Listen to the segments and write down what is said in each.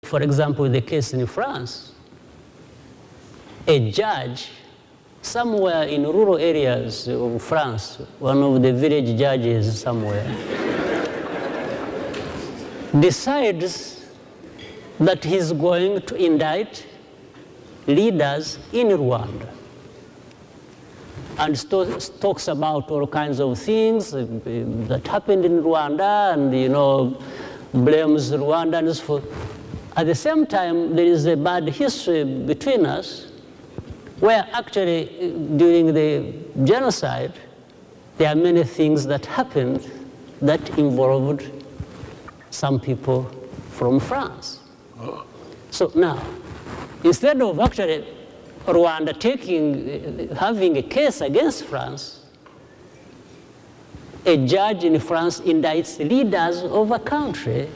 For example, the case in France, a judge somewhere in rural areas of France, one of the village judges somewhere, decides that he's going to indict leaders in Rwanda and talks about all kinds of things that happened in Rwanda and, blames Rwandans for. At the same time, there is a bad history between us where actually during the genocide, there are many things that happened that involved some people from France. So now, instead of actually Rwanda having a case against France, a judge in France indicts leaders of a country,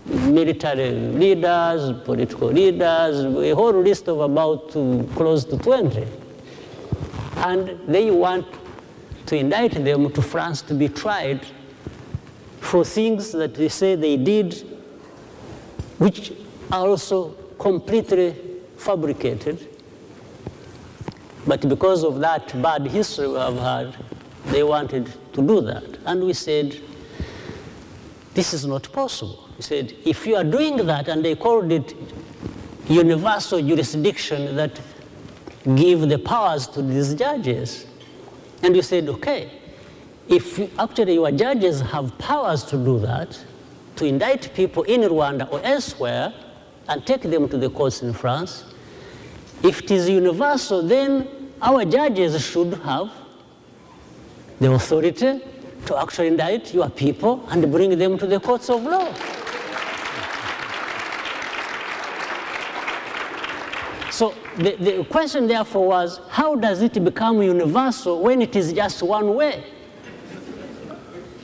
military leaders, political leaders, a whole list of about close to 20. And they want to indict them to France to be tried for things that they say they did, which are also completely fabricated. But because of that bad history we have had, they wanted to do that. And we said, this is not possible. We said, if you are doing that, and they called it universal jurisdiction that give the powers to these judges. And we said, okay, if actually your judges have powers to do that, to indict people in Rwanda or elsewhere, and take them to the courts in France, if it is universal, then our judges should have the authority to actually indict your people and bring them to the courts of law. So the question therefore was, how does it become universal when it is just one way?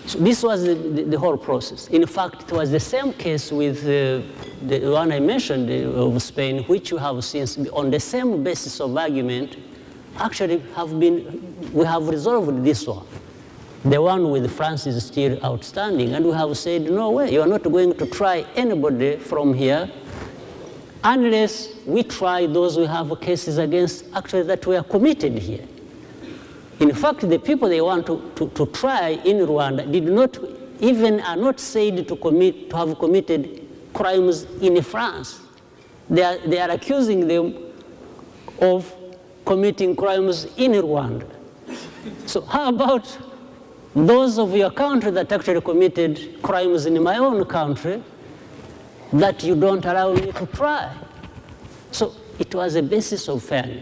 So this was the whole process. In fact, it was the same case with the one I mentioned of Spain, which we have since, on the same basis of argument, actually we have resolved this one. The one with France is still outstanding, and we have said, no way, you are not going to try anybody from here unless we try those we have cases against actually that were committed here. In fact, the people they want to try in Rwanda are not said to have committed crimes in France. They are accusing them of committing crimes in Rwanda. So how about those of your country that actually committed crimes in my own country that you don't allow me to try? So it was a basis of fairness.